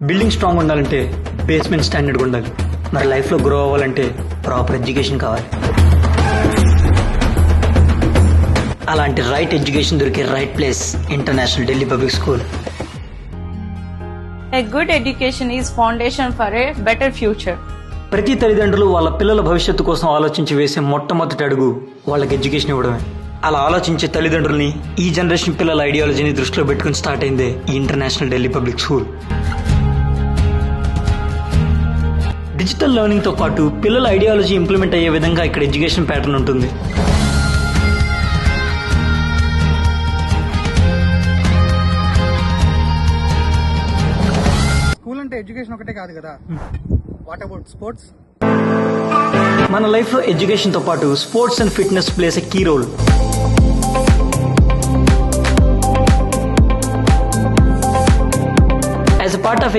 Building strong ఉండాలంటే basement స్టాండర్డ్గా ఉండాలి. మరి లైఫ్లో గ్రో అవ్వాలంటే ప్రాపర్ ఎడ్యుకేషన్ కావాలి. అలాంటి రైట్ ఎడ్యుకేషన్ దొరికే right place international Delhi public school. A good education is foundation for a better future. ప్రతి తల్లిదండ్రులు వాళ్ళ పిల్లల భవిష్యత్తు కోసం ఆలోచించి వేసే మొట్టమొదటి అడుగు వాళ్ళకి ఎడ్యుకేషన్ ఇవ్వడమే. అలా ఆలోచించే తల్లిదండ్రుల్ని ఈ జనరేషన్ పిల్లల ఐడియాలజీని దృష్టిలో పెట్టుకుని స్టార్ట్ అయిందే ఈ international Delhi public school. Digital learning తో పాటు పిల్లల ఐడియాలజీ ఇంప్లిమెంట్ అయ్యే విధంగా ఇక్కడ ఎడ్యుకేషన్ ప్యాటర్న్ ఉంటుంది. స్కూల్ అంటే ఎడ్యుకేషన్ ఒకటే కాదు కదా, వాట్ అబౌట్ స్పోర్ట్స్? మన లైఫ్ లో ఎడ్యుకేషన్ తో పాటు sports and fitness plays a key role. As a part of